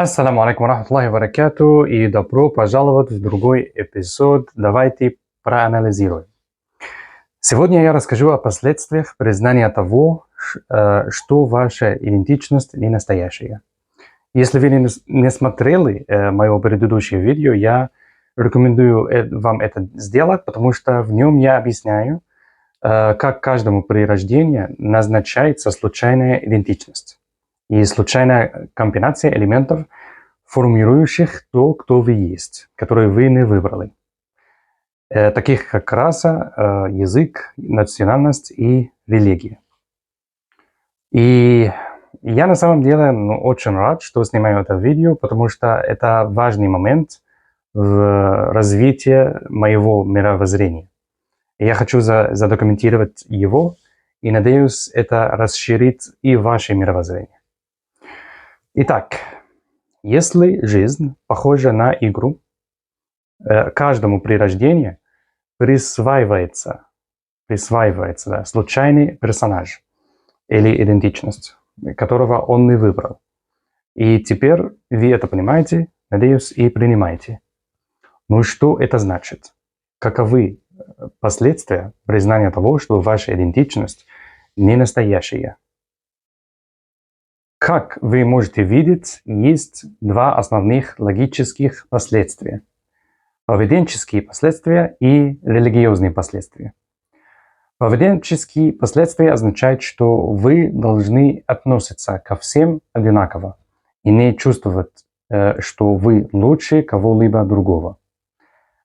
Ассаламу алейкум рахматуллахи ва баракату и добро пожаловать в другой эпизод. Давайте проанализируем. Сегодня я расскажу о последствиях признания того, что ваша идентичность не настоящая. Если вы не смотрели мое предыдущее видео, я рекомендую вам это сделать, потому что в нем я объясняю, как каждому при рождении назначается случайная идентичность и случайная комбинация элементов, формирующих то, кто вы есть, которые вы не выбрали. Таких как раса, язык, национальность и религия. И я на самом деле очень рад, что снимаю это видео, потому что это важный момент в развитии моего мировоззрения. И я хочу задокументировать его, и надеюсь, это расширит и ваше мировоззрение. Итак, если жизнь похожа на игру, каждому при рождении присваивается случайный персонаж или идентичность, которого он не выбрал. И теперь вы это понимаете, надеюсь, и принимаете. Ну что это значит? Каковы последствия признания того, что ваша идентичность не настоящая? Как вы можете видеть, есть два основных логических последствия. Поведенческие последствия и религиозные последствия. Поведенческие последствия означают, что вы должны относиться ко всем одинаково и не чувствовать, что вы лучше кого-либо другого.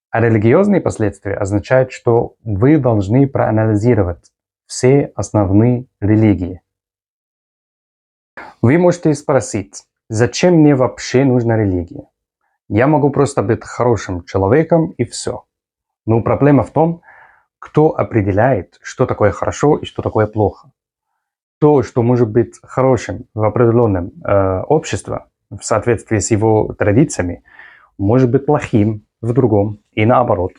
А религиозные последствия означают, что вы должны проанализировать все основные религии. Вы можете спросить, зачем мне вообще нужна религия? Я могу просто быть хорошим человеком и все. Но проблема в том, кто определяет, что такое хорошо и что такое плохо. То, что может быть хорошим в определенном обществе, в соответствии с его традициями, может быть плохим в другом и наоборот.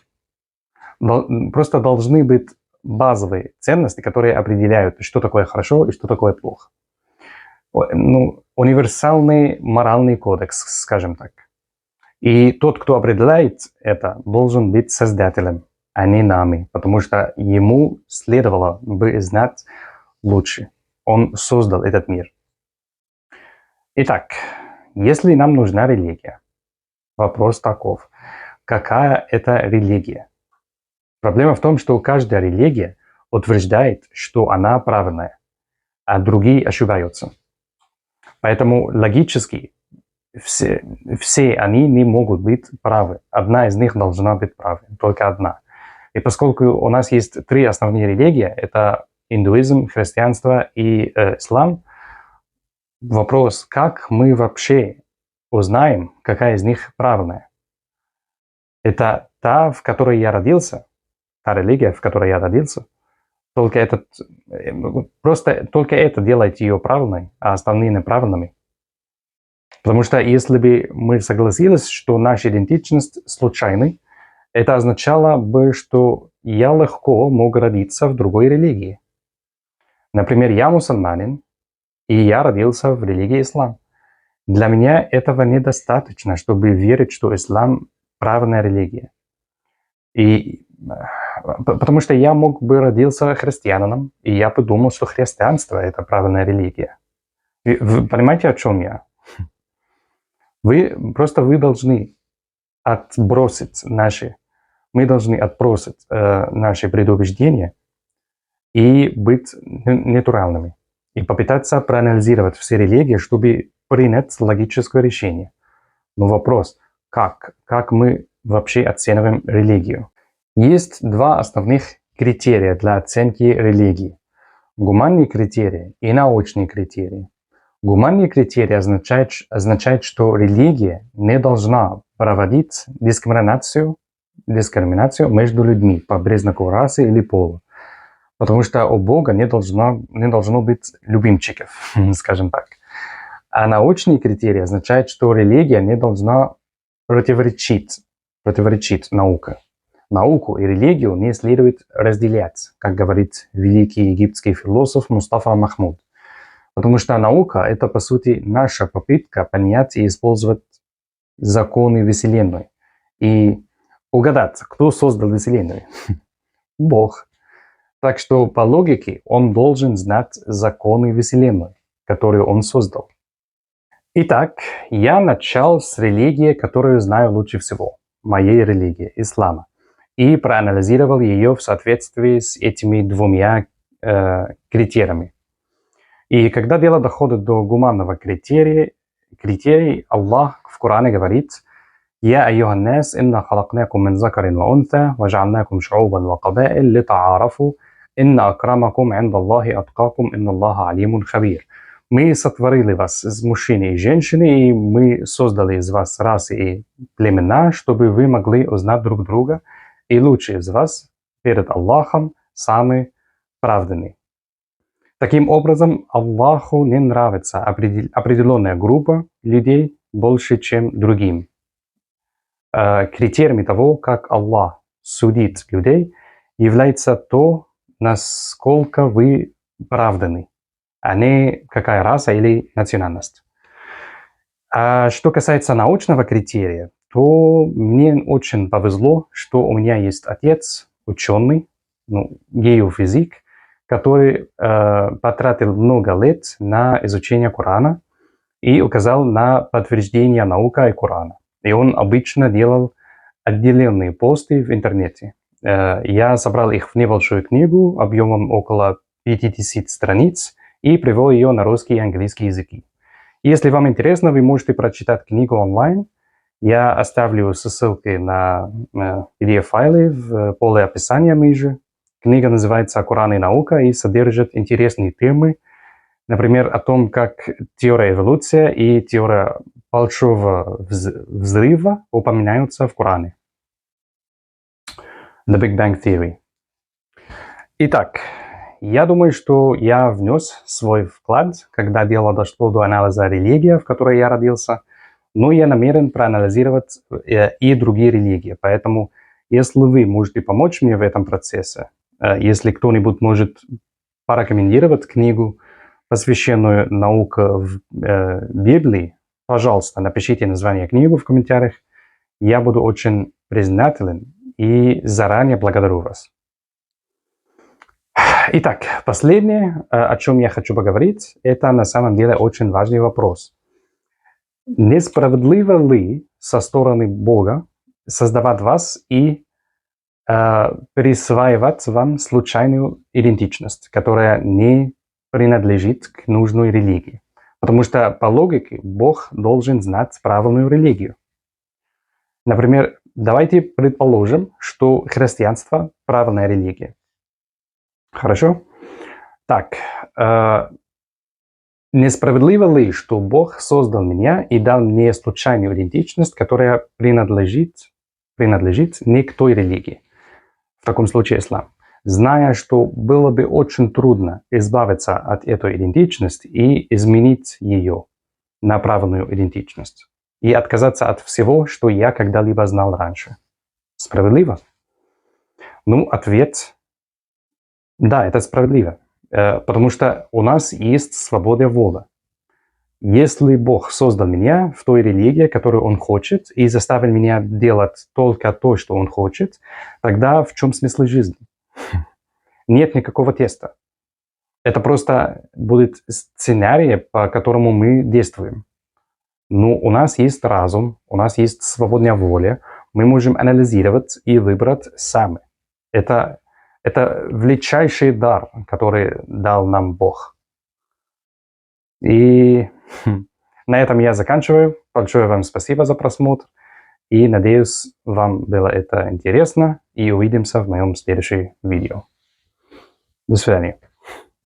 Просто должны быть базовые ценности, которые определяют, что такое хорошо и что такое плохо. Универсальный моральный кодекс, скажем так. И тот, кто определяет это, должен быть создателем, а не нами, потому что ему следовало бы знать лучше. Он создал этот мир. Итак, если нам нужна религия, вопрос таков: какая это религия? Проблема в том, что каждая религия утверждает, что она правильная, а другие ошибаются. Поэтому логически все они не могут быть правы. Одна из них должна быть правой, только одна. И поскольку у нас есть три основные религии, это индуизм, христианство и ислам, вопрос, как мы вообще узнаем, какая из них правильная? Это та, в которой я родился, та религия, в которой я родился, только это делает ее правильной, а остальные неправильными. Потому что если бы мы согласились, что наша идентичность случайна, это означало бы, что я легко мог родиться в другой религии. Например, я мусульманин, и я родился в религии ислам. Для меня этого недостаточно, чтобы верить, что ислам – правильная религия. Потому что я мог бы родиться христианином, и я бы думал, что христианство – это правильная религия. Вы понимаете, о чем я? Вы должны отбросить наши предубеждения и быть натуральными. И попытаться проанализировать все религии, чтобы принять логическое решение. Но вопрос, как мы вообще оцениваем религию? Есть два основных критерия для оценки религии. Гуманные критерии и научные критерии. Гуманные критерии означает, что религия не должна проводить дискриминацию между людьми по признаку расы или пола. Потому что у Бога не должно быть любимчиков, скажем так. А научные критерии означают, что религия не должна противоречить науке. Науку и религию не следует разделять, как говорит великий египетский философ Мустафа Махмуд. Потому что наука — это, по сути, наша попытка понять и использовать законы Вселенной. И угадать, кто создал Вселенную? Бог. Так что по логике он должен знать законы Вселенной, которые он создал. Итак, я начал с религии, которую знаю лучше всего, моей религии, ислама, и проанализировал ее в соответствии с этими двумя критериями. И когда дело доходит до гуманного критерия, Аллах в Коране говорит: «Я أيها الناس إنا خلقناكم من ذكر وأنثى وجعلناكم شعوبا وقبائل لتعارفوا إن أكرمكم عند الله أتقاكم إن الله عليم خبير». Мы сотворили вас из мужчины и женщины, и мы создали из вас расы и племена, чтобы вы могли узнать друг друга, и лучший из вас перед Аллахом самый праведный. Таким образом, Аллаху не нравится определенная группа людей больше, чем другим. Критерием того, как Аллах судит людей, является то, насколько вы праведны, а не какая раса или национальность. А что касается научного критерия, то мне очень повезло, что у меня есть отец, ученый, геофизик, который потратил много лет на изучение Корана и указал на подтверждение науки и Корана. И он обычно делал отдельные посты в интернете. Я собрал их в небольшую книгу объемом около 50 страниц и привел ее на русский и английский языки. Если вам интересно, вы можете прочитать книгу онлайн. Я оставлю ссылки на PDF-файлы в поле описания ниже. Книга называется «Коран и наука» и содержит интересные темы, например, о том, как теория эволюции и теория большого взрыва упоминаются в Коране. The Big Bang Theory. Итак, я думаю, что я внес свой вклад, когда дело дошло до анализа религии, в которой я родился, но я намерен проанализировать и другие религии. Поэтому, если вы можете помочь мне в этом процессе, если кто-нибудь может порекомендовать книгу, посвященную науке в Библии, пожалуйста, напишите название книги в комментариях. Я буду очень признателен и заранее благодарю вас. Итак, последнее, о чем я хочу поговорить, это на самом деле очень важный вопрос. Несправедливо ли со стороны Бога создавать вас и присваивать вам случайную идентичность, которая не принадлежит к нужной религии? Потому что по логике Бог должен знать правильную религию. Например, давайте предположим, что христианство – правильная религия. Хорошо? Так, несправедливо ли, что Бог создал меня и дал мне случайную идентичность, которая принадлежит не к той религии? В таком случае ислам. Зная, что было бы очень трудно избавиться от этой идентичности и изменить ее на правильную идентичность. И отказаться от всего, что я когда-либо знал раньше. Справедливо? Ответ – да, это справедливо. Потому что у нас есть свобода воли. Если Бог создал меня в той религии, которую Он хочет, и заставил меня делать только то, что Он хочет, тогда в чем смысл жизни? Нет никакого теста. Это просто будет сценарий, по которому мы действуем. У нас есть разум, у нас есть свободная воля, мы можем анализировать и выбрать сами. Это величайший дар, который дал нам Бог. И на этом я заканчиваю. Большое вам спасибо за просмотр. И надеюсь, вам было это интересно. И увидимся в моем следующем видео. До свидания.